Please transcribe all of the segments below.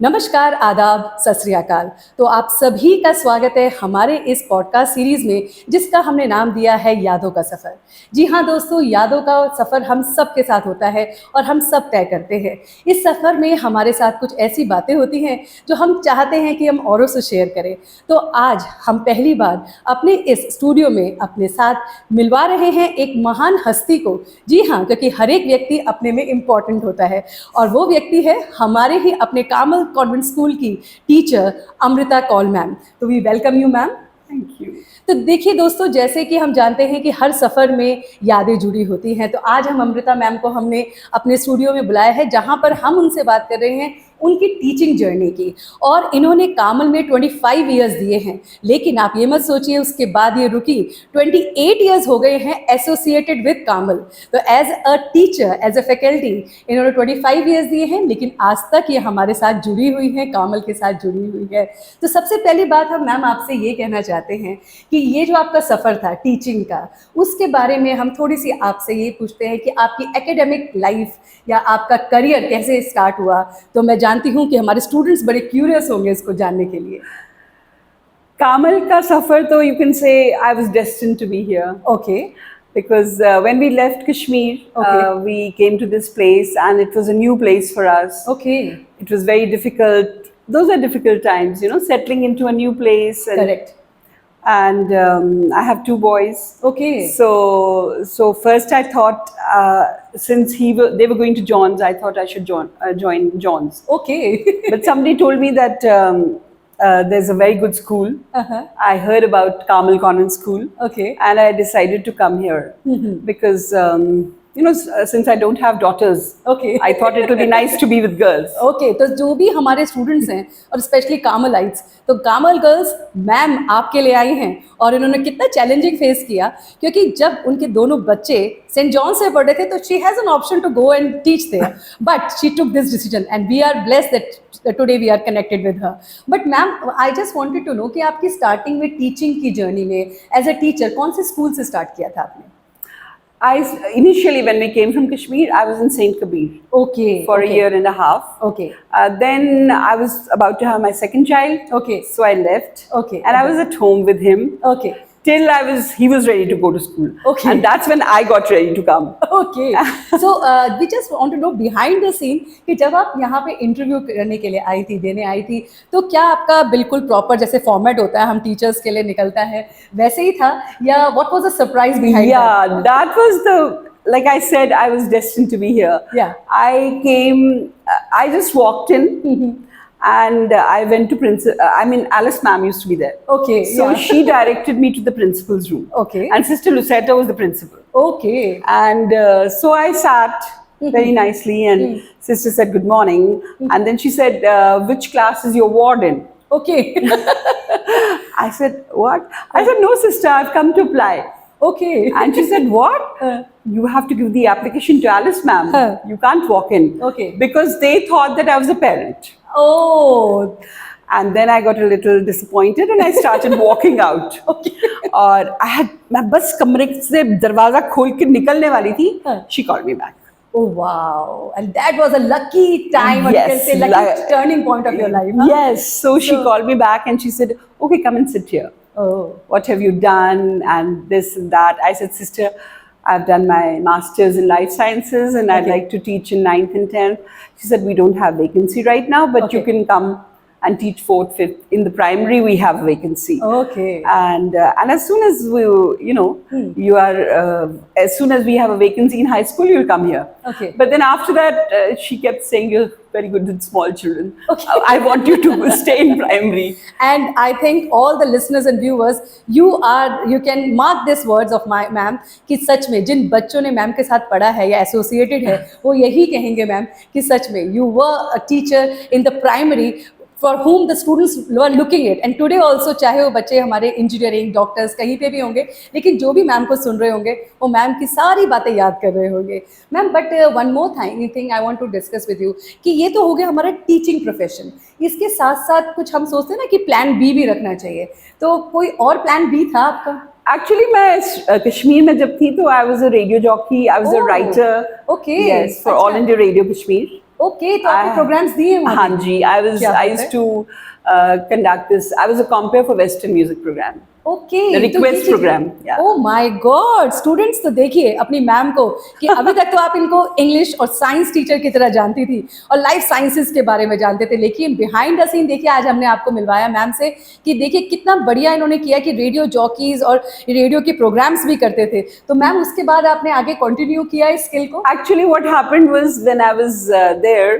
नमस्कार, आदाब, सत श्री अकाल। तो आप सभी का स्वागत है हमारे इस पॉडकास्ट सीरीज़ में जिसका हमने नाम दिया है यादों का सफ़र। जी हाँ दोस्तों, यादों का सफ़र हम सब के साथ होता है और हम सब तय करते हैं। इस सफ़र में हमारे साथ कुछ ऐसी बातें होती हैं जो हम चाहते हैं कि हम औरों से शेयर करें। तो आज हम पहली बार अपने इस स्टूडियो में अपने साथ मिलवा रहे हैं एक महान हस्ती को। जी हाँ, क्योंकि हर एक व्यक्ति अपने में इम्पॉर्टेंट होता है और वो व्यक्ति है हमारे ही अपने कामल कॉन्वेंट स्कूल की टीचर अमृता कौल मैम। तो we welcome you ma'am. Thank you. तो देखिए दोस्तों, जैसे कि हम जानते हैं कि हर सफ़र में यादें जुड़ी होती हैं, तो आज हम अमृता मैम को हमने अपने स्टूडियो में बुलाया है जहां पर हम उनसे बात कर रहे हैं उनकी टीचिंग जर्नी की। और इन्होंने कामल में 25 इयर्स दिए हैं, लेकिन आप ये मत सोचिए उसके बाद ये रुकी। 28 इयर्स हो गए हैं एसोसिएटेड विद कामल। तो as a teacher, as a faculty इन्होंने 25 इयर्स दिए हैं, लेकिन आज तक ये हमारे साथ जुड़ी हुई हैं, कामल के साथ जुड़ी हुई है। तो सबसे पहली बात हम मैम आपसे ये कहना चाहते हैं कि ये जो आपका सफ़र था टीचिंग का, उसके बारे में हम थोड़ी सी आपसे ये पूछते हैं कि आपकी एकेडमिक लाइफ या आपका करियर कैसे स्टार्ट हुआ। तो मैं जानती हूँ कि हमारे स्टूडेंट्स बड़े क्यूरियस होंगे इसको जानने के लिए। कामल का सफ़र तो you can say I was destined to be here. Okay Because when we left Kashmir, Okay. we came to this place and it was a new place for us. Okay, It was very difficult. Those are difficult times, you know, settling into a new place. Correct. And I have two boys. Okay, So first I thought, since they were going to John's, I thought I should join John's. Okay. But somebody told me that there's a very good school. Uh-huh. I heard about Carmel Convent School, Okay. and I decided to come here because you know, since I don't have daughters, Okay. I thought it would be nice to be with girls. Okay, तो जो भी हमारे students हैं और specially कामलाइट्स, तो कामल girls ma'am आपके लिए आई हैं और इन्होंने कितना चैलेंजिंग फेस किया, क्योंकि जब उनके दोनों बच्चे सेंट जॉन से पढ़े थे तो she has an option to go and teach there, but she took this decision and we are blessed that today we are connected with her. But ma'am, I just wanted to know कि आपकी starting में teaching की journey में as a teacher कौन से school से start किया था आपने? Initially, when we came from Kashmir, I was in Saint Kabir okay, for a year and a half. Okay, Then I was about to have my second child. Okay. So I left. Okay. And I was at home with him okay, till he was ready to go to school. Okay. And that's when I got ready to come. Okay. So we just want to know behind the scene कि जब आप यहाँ पे interview करने के लिए आई थी, देने आई थी, तो क्या आपका बिल्कुल प्रॉपर जैसे फॉर्मेट होता है हम टीचर्स के लिए निकलता है वैसे ही था, या what was the surprise behind? Yeah, that was like I said, I was destined to be here. Yeah. I came, I just walked in and I went to Alice ma'am used to be there. Okay, So yeah. she directed me to the principal's room. Okay. And Sister Lucetta was the principal. Okay, And so I sat very nicely and Sister said, good morning. And then she said, which class is your warden? Okay, I said, what? I said, no, Sister, I've come to apply. Okay, And she said, what? You have to give the application to Alice ma'am. You can't walk in. Okay. Because they thought that I was a parent. Oh, And then I got a little disappointed and I started walking out. Okay. और मैं बस कमरे से दरवाजा खोल के निकलने वाली थी. She called me back. oh wow, and that was a lucky time, or you can Yes, say lucky turning point of your life, huh? Yes. So she called me back and she said, okay, come and sit here. Oh, What have you done? And this and that. I said, Sister, I've done my master's in life sciences and I'd Okay. like to teach in 9th and 10th. She said, we don't have vacancy right now, but you Okay. can come and teach 4th, 5th. In the primary, we have vacancy. okay. And as soon as as soon as we have a vacancy in high school, you'll come here. Okay. But then after that, she kept saying, you're very good with small children. Okay. I want you to stay in primary. And I think all the listeners and viewers, you can mark these words of my ma'am कि सच में जिन बच्चों ने ma'am के साथ पढ़ा है या associated है वो यही कहेंगे मैम कि सच में you were a teacher in the primary for whom the students were looking it, and today also चाहे वो बच्चे हमारे इंजीनियरिंग डॉक्टर्स कहीं पे भी होंगे, लेकिन जो भी मैम को सुन रहे होंगे वो मैम की सारी बातें याद कर रहे होंगे ma'am. But one more thing I want to discuss with you कि ये तो हो गया हमारा टीचिंग प्रोफेशन, इसके साथ साथ कुछ हम सोचते हैं ना कि प्लान बी भी रखना चाहिए, तो कोई और प्लान बी था आपका? Actually, मैं कश्मीर में जब थी तो I was a radio jockey, I was a Oh, writer. okay. Yes, for अच्छा. All India Radio Kashmir. Okay, तो आपने प्रोग्राम्स दिए हैं वहाँ हाँ पे? जी, क्या I बात used है? to conduct this. I was a compere for Western music program. Okay, The request program, yeah. Oh my God, students तो देखिए अपनी मैम को कि अभी तक तो आप इनको इंग्लिश और साइंस टीचर की तरह जानती थी और लाइफ साइंसेज के बारे में जानते थे, लेकिन बिहाइंड द सीन देखिए आज हमने आपको मिलवाया मैम से कि देखिए कितना बढ़िया इन्होंने किया कि रेडियो जॉकीज और रेडियो के प्रोग्राम्स भी करते थे। तो मैम उसके बाद आपने आगे कंटिन्यू किया इस स्किल को? Actually, what happened was when I was there,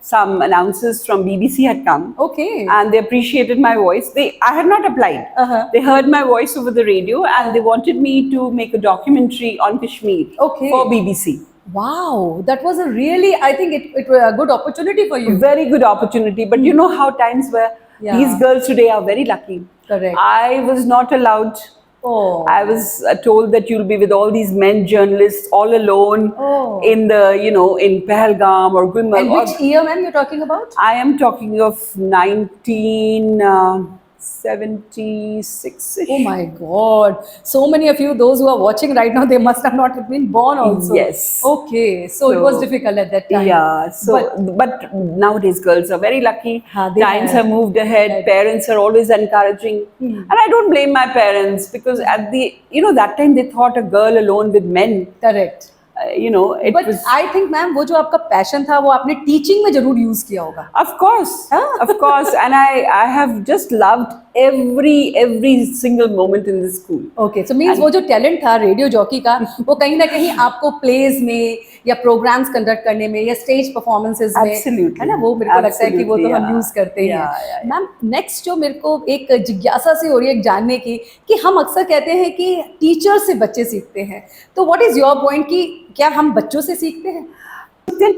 some announcers from BBC had come. Okay, And they appreciated my voice. I had not applied. Uh-huh. They heard my voice over the radio, and they wanted me to make a documentary on Kashmir Okay. for BBC. wow, that was a really, I think it was a good opportunity for you. Very good opportunity. But you know how times were. Yeah. These girls today are very lucky. Correct. I was not allowed. Oh. I was told that you'll be with all these men journalists all alone Oh. in the, in Pahalgam or Gulmarg. And which year, ma'am, you're talking about? I am talking of 1976. Oh my God. So many of you, those who are watching right now, they must have not been born also. Yes. Okay. So it was difficult at that time. Yeah. So, but nowadays girls are very lucky. हाँ, they Times have. have moved ahead. Parents are always encouraging, and I don't blame my parents because at that time they thought a girl alone with men. Correct. It But was. I think, ma'am, वो जो आपका passion था वो आपने teaching में जरूर use किया होगा. Of course, of course, and I have just loved every single moment in the school. Okay, so means वो जो टैलेंट था रेडियो जॉकी का वो कहीं ना कहीं आपको प्लेज में या प्रोग्राम्स कंडक्ट करने में या स्टेज परफॉर्मेंसेस में, Absolutely. है ना, वो मेरे को लगता है कि वो तो Absolutely, हम yeah. यूज करते ही Yeah, हैं. yeah, yeah. मैम, नेक्स्ट जो मेरे को एक जिज्ञासा सी हो रही है जानने की कि हम अक्सर कहते हैं कि टीचर से बच्चे सीखते हैं, तो व्हाट इज योर पॉइंट कि क्या हम बच्चों से सीखते हैं?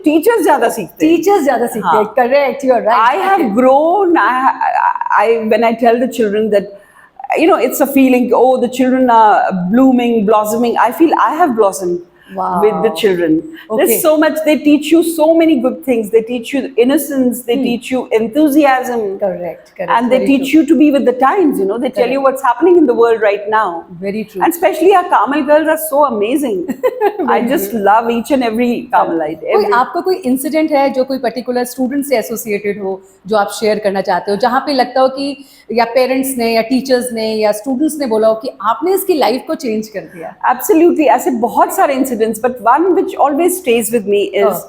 Teachers ज़्यादा सीखते हैं. टीचर्स ज्यादा सीखते हैं. Correct, you are right. I have grown. When I tell the children that, it's a feeling. Oh, the children are blooming, blossoming. I feel I have blossomed Wow. with the children. Okay. There's so much. They teach you so many good things. They teach you innocence. They teach you enthusiasm. Correct, correct. And they teach you to be with the times. They tell you what's happening in the world right now. Very true. And especially our Kamal girls are so amazing. I just love each and every Kamalite. कोई आपका कोई incident है जो कोई particular student से associated हो जो आप शेयर करना चाहते हो, जहाँ पे लगता हो कि या पेरेंट्स ने या टीचर्स ने या स्टूडेंट्स ने बोला हो कि आपने इसकी लाइफ को चेंज कर दिया? Absolutely. ऐसे बहुत सारे incidents, but one which always stays with me is,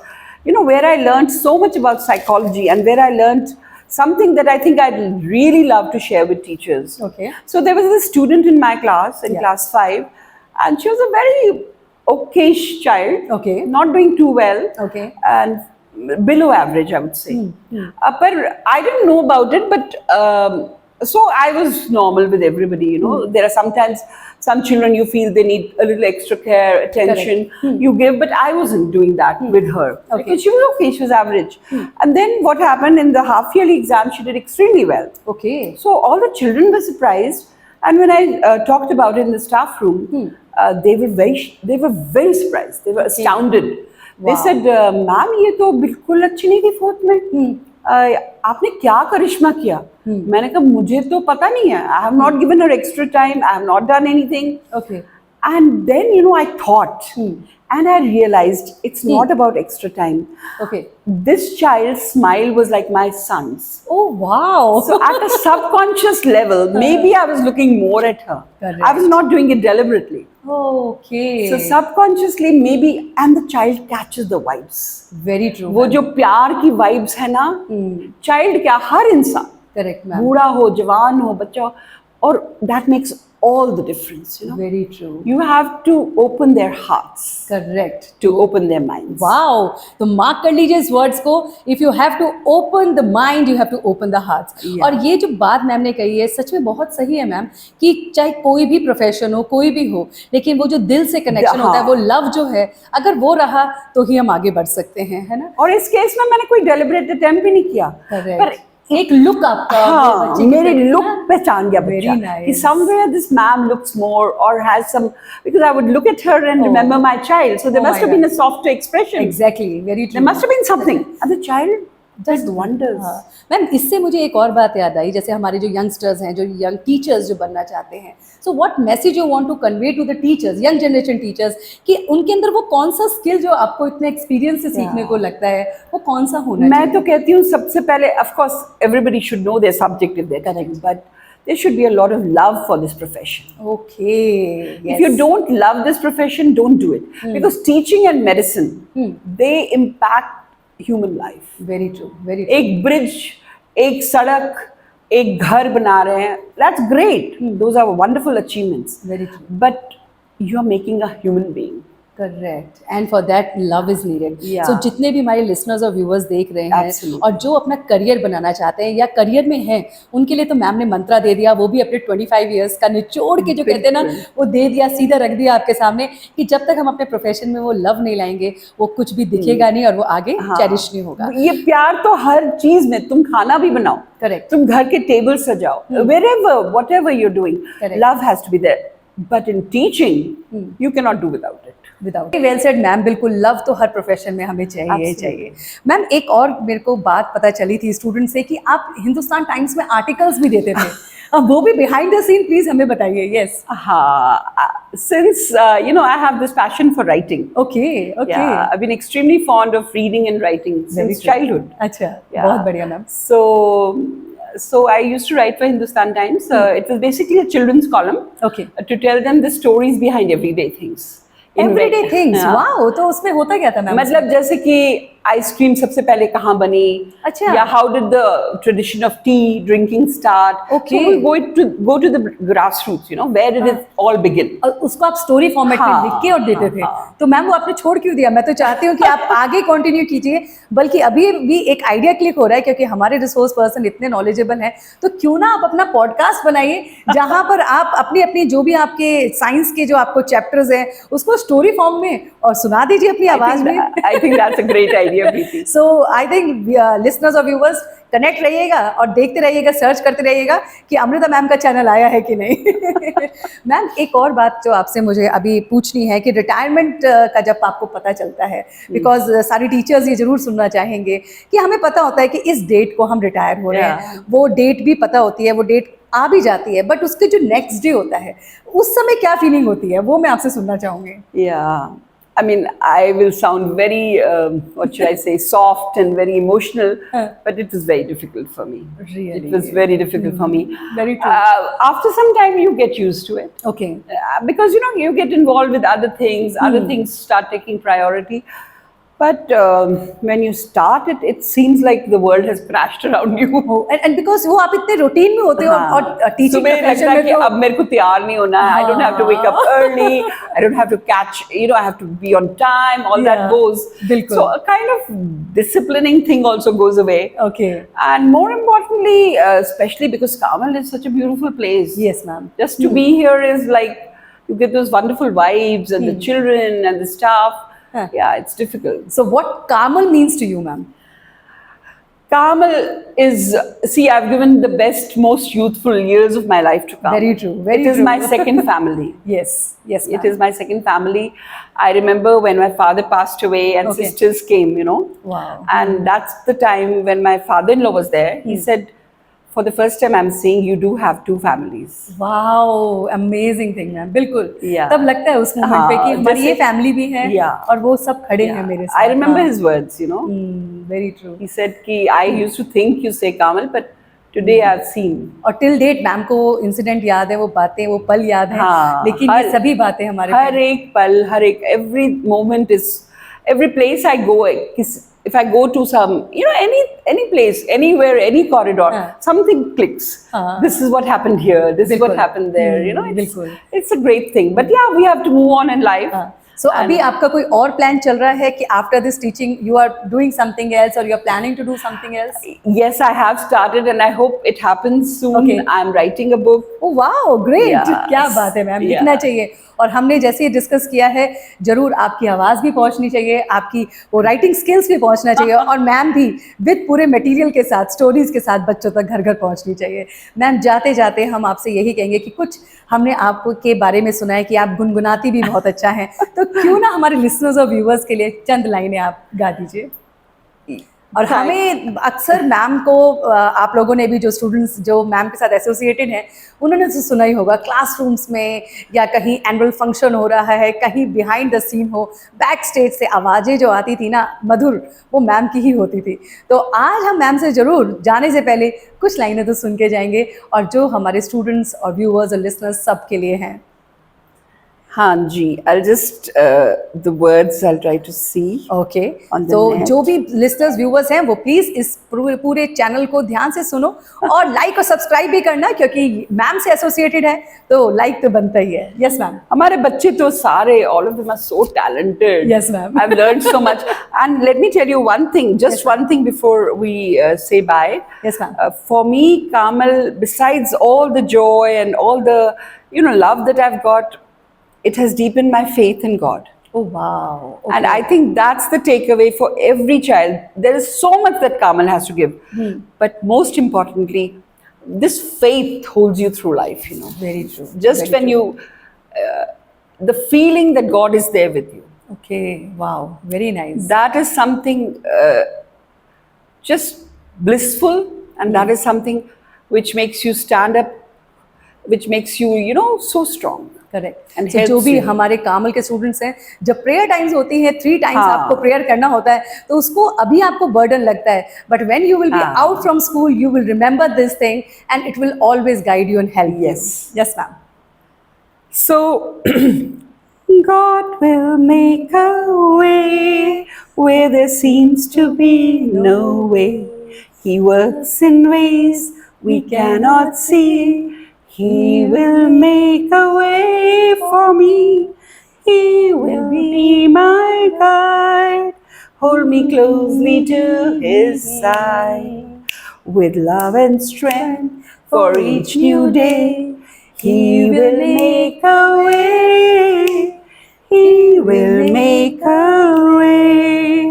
where I learned so much about psychology and where I learned something that I think I'd really love to share with teachers. Okay. So there was a student in my class, in class 5, and she was a very okayish child. Okay. Not doing too well. Okay. And below average, I would say. But I didn't know about it, but so I was normal with everybody, There are sometimes some children you feel they need a little extra care, attention, you give, but I wasn't doing that with her. Okay. Because she was okay, she was average. And then what happened in the half-yearly exam, she did extremely well. Okay. So all the children were surprised, and when I talked about it in the staff room, they were very surprised. They were astounded. They Wow. said, "Ma'am, ये तो बिल्कुल अच्छी नहीं थी fourth में. आपने क्या करिश्मा किया?" मैंने कहा मुझे तो पता नहीं है. I have not given her extra time. I have not done anything. Okay. And then I thought, and I realized it's not about extra time. Okay. This child's smile was like my son's. Oh wow. So at a subconscious level, maybe I was looking more at her. Correct. I was not doing it deliberately. Okay. So subconsciously, maybe, and the child catches the vibes. Very true. वो जो प्यार की vibes है ना, child क्या हर इंसान, Correct, ma'am. बूढ़ा हो, जवान हो, बच्चा हो, और that makes all the difference. Very true. You have to open their hearts Correct. to open their minds. Wow, तो मार्क कर लीजिए इस वर्ड्स को. If you have to open the mind you have to open the hearts. Yeah. और ये जो बात ma'am ने कही है सच में बहुत सही है मैम, कि चाहे कोई भी प्रोफेशन हो, कोई भी हो, लेकिन वो जो दिल से कनेक्शन होता है, वो लव जो है, अगर वो रहा तो ही हम आगे बढ़ सकते हैं, है ना? और इस केस में मैंने कोई डेलिब्रेट अटेम्प्ट भी नहीं किया. Correct. पर एक लुक आपका वो बच्चे की मेरे तरफ लुक ना, पहचान गया Very बच्चा nice. कि somewhere this ma'am looks more or has some, because I would look at her and remember my child, so there Oh must my have been a softer expression. Exactly, very true. There must have been something, and the child Just wonders. Ma'am इससे मुझे एक और बात याद आई, जैसे हमारे जो youngsters हैं, जो यंग टीचर्स जो बनना चाहते हैं, so what message you want to convey to the teachers, young generation teachers, कि उनके अंदर वो कौन सा स्किल जो आपको इतने एक्सपीरियंस से सीखने को लगता है वो कौन सा होना मैं चाहिए? तो कहती हूँ सबसे पहले, of course everybody should know their subject if they're teaching, but there should be a lot of love for this profession. Okay, yes. If you don't love this profession, don't do it. Because teaching and medicine, they impact human life. Very true, very true. एक bridge, एक सड़क, एक घर बना रहे हैं, that's great. Those are wonderful achievements. Very true. But you are making a human being. Correct, and for that love is needed. Yeah. सो जितने भी हमारे लिसनर्स और व्यूअर्स देख रहे हैं Absolutely. और जो अपना करियर बनाना चाहते हैं या करियर में हैं, उनके लिए तो मैम ने मंत्रा दे दिया, वो भी अपने 25 इयर्स का निचोड़ के जो कहते हैं ना, वो दे दिया, सीधा रख दिया आपके सामने कि जब तक हम अपने प्रोफेशन में वो लव नहीं लाएंगे वो कुछ भी दिखेगा नहीं और वो आगे चेरिश नहीं होगा। ये प्यार तो हर चीज में, तुम खाना भी बनाओ, करेक्ट, तुम घर के टेबल सजाओ, wherever, whatever you're doing, Correct. love has to be there. But in teaching, you cannot do without it. Without well said ma'am, बिल्कुल लव तो हर प्रोफेशन में हमें चाहिए Absolutely. चाहिए। मैम एक और मेरे को बात पता चली थी स्टूडेंट से कि आप हिंदुस्तान टाइम्स में आर्टिकल्स भी देते थे, अब वो भी बिहाइंड द सीन प्लीज हमें बताइए। Yes, Since you know, I have this passion for writing. Okay okay, Yeah, I've been extremely fond of reading and writing since childhood. अच्छा, Yeah. बहुत बढ़िया ma'am. So I used to write for Hindustan Times. It was basically a children's column okay, to tell them the stories behind everyday things. Everyday things, Yeah. Wow, तो उसमें होता क्या था ma'am? मतलब जैसे कि आइसक्रीम सबसे पहले कहाँ बनी, अच्छा। या how did the tradition of T drinking start. Okay. So we go to the grassroots, you know, where did it all begin? और उसको आप स्टोरी फॉर्मेट में हाँ, लिख के और देते थे, हाँ। तो मैम वो आपने छोड़ क्यों दिया? मैं तो चाहती हूँ कि आप आगे कंटिन्यू कीजिए, बल्कि अभी भी एक आइडिया क्लिक हो रहा है क्योंकि हमारे रिसोर्स पर्सन इतने नॉलेजेबल हैं, तो क्यों ना आप अपना पॉडकास्ट बनाइए जहाँ पर आप अपनी अपनी जो भी आपके साइंस के जो आपको चैप्टर्स हैं उसको स्टोरी फॉर्म में और सुना दीजिए अपनी आवाज में। I think that's a great idea, Preeti. So I think listeners और व्यूवर्स कनेक्ट रहिएगा और देखते रहिएगा, सर्च करते रहिएगा कि अमृता मैम का चैनल आया है कि नहीं। मैम एक और बात जो आपसे मुझे अभी पूछनी है कि रिटायरमेंट का जब आपको पता चलता है, बिकॉज सारी टीचर्स ये जरूर सुनना चाहेंगे कि हमें पता होता है कि इस डेट को हम रिटायर हो रहे हैं, वो डेट भी पता होती है, वो डेट आ भी जाती है, बट उसके जो नेक्स्ट डे होता है उस समय क्या फीलिंग होती है वो मैं आपसे सुनना चाहूँगी। Yeah. I mean, I will sound very, what should I say, soft and very emotional, but it was very difficult for me. Really? It was very difficult for me. Very true. After some time, you get used to it. Okay. Because, you know, you get involved with other things, other things start taking priority. But when you start it, it seems like the world has crashed around you. And because वो आप इतने routine में होते हो और teaching सुबह लगता है कि अब मेरे को तैयार नहीं होना है. I don't have to wake up early. I don't have to catch, you know, I have to be on time. All that goes. बिल्कुल. So a kind of disciplining thing also goes away. Okay. And more importantly, especially because Carmel is such a beautiful place. Yes, ma'am. Just to be here is like you get those wonderful vibes and the children and the staff. Yeah, it's difficult. So what Carmel means to you, ma'am? Carmel is, see, I've given the best, most youthful years of my life to Carmel. Very true, very It is true. my second family. Yes, yes, ma'am. It is my second family. I remember when my father passed away and Okay. sisters came, you know. Wow. And that's the time when my father-in-law was there. He said, for the first time I'm seeing you do have two families. Wow, amazing thing, ma'am, बिल्कुल। Yeah. तब लगता है उस moment पे कि हमारी ये family भी है Yeah. और वो सब खड़े हैं मेरे साथ। I remember his words, you know. Very true. He said कि I used to think you say Carmel, but today I've seen. और टिल डेट मैम को वो इंसिडेंट याद है, वो बातें, वो पल याद है, हाँ, लेकिन ये सभी बातें हमारे हर एक पल, हर एक, every moment is, every place I go, if I go to some, you know, any place, anywhere, any corridor, something clicks. This is what happened here. This is what happened there. You know, it's a great thing. But yeah, we have to move on in life. So अभी आपका कोई और plan चल रहा है कि after this teaching you are doing something else or you are planning to do something else? Yes, I have started and I hope it happens soon. Okay. I'm writing a book. Oh wow, great! Yes. क्या बात है ma'am, लिखना चाहिए। और हमने जैसे ही discuss किया है, जरूर आपकी आवाज़ भी पहुंचनी चाहिए, आपकी वो राइटिंग स्किल्स भी पहुंचना चाहिए और मैम भी विद पूरे मटेरियल के साथ, स्टोरीज के साथ बच्चों तक घर घर पहुंचनी चाहिए। मैम जाते जाते हम आपसे यही कहेंगे कि कुछ हमने आपके बारे में सुना है कि आप गुनगुनाती भी बहुत अच्छा हैं, तो क्यों ना हमारे लिसनर्स और व्यूवर्स के लिए चंद लाइनें आप गा दीजिए। और हमें अक्सर मैम को आप लोगों ने भी जो स्टूडेंट्स जो मैम के साथ एसोसिएटेड हैं उन्होंने तो सुना ही होगा, क्लासरूम्स में या कहीं एनुअल फंक्शन हो रहा है, कहीं बिहाइंड द सीन हो, बैक स्टेज से आवाज़ें जो आती थी ना मधुर, वो मैम की ही होती थी। तो आज हम मैम से ज़रूर जाने से पहले कुछ लाइनें तो सुन के जाएंगे और जो हमारे स्टूडेंट्स और व्यूअर्स और लिसनर्स सब के लिए हैं। हाँ जी, I'll just the words I'll try to see. Okay, On the तो net. जो भी लिसनर्स व्यूअर्स हैं वो प्लीज इस पूरे चैनल को ध्यान से सुनो और लाइक और सब्सक्राइब भी करना, क्योंकि मैम से एसोसिएटेड है तो लाइक तो बनता ही है। Yes ma'am. हमारे बच्चे तो सारे, all of them are so talented. Yes, ma'am. I've learned so much. And let me tell you one thing, just one thing before we say bye. Yes, ma'am. For me, Kamal, besides all the joy and all the, love that I've got, it has deepened my faith in God. Oh wow. Okay. And I think that's the takeaway for every child. There is so much that Kamal has to give. But most importantly, this faith holds you through life, Very true. Just Very when true. you, the feeling that God is there with you. Okay, wow, very nice. That is something just blissful, and that is something which makes you stand up, which makes you, so strong. Correct. And जो helps भी you. हमारे कामल के students हैं, जब prayer times होती हैं 3 times हाँ. आपको प्रेयर करना होता है तो उसको अभी आपको बर्डन लगता है, but when you will be हाँ. Out from school you will remember this thing and it will always guide you and help you. Yes. Yes ma'am. So, God will make a way where there seems to be no way. He works in ways we cannot see. He will make a way for me. He will be my guide. Hold me closely to His side. With love and strength for each new day. He will make a way. He will make a way.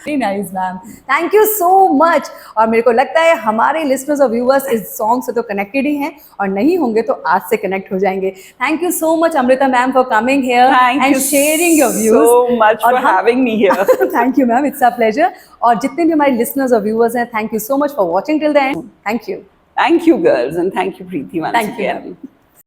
Very nice ma'am, thank you so much. और मेरे को लगता है हमारे listeners और viewers इस song से तो कनेक्टेड ही हैं और नहीं होंगे तो आज से कनेक्ट हो जाएंगे। Thank you so much Amrita ma'am for coming here Thank and you sharing your views so much for having me here. Thank you ma'am, it's a pleasure. और जितने भी हमारे लिसनर्स और व्यूअर्स हैं, thank you so much for watching till the end. Thank you. Thank you, girls, and thank you, Preeti, once Thank you, again. ma'am.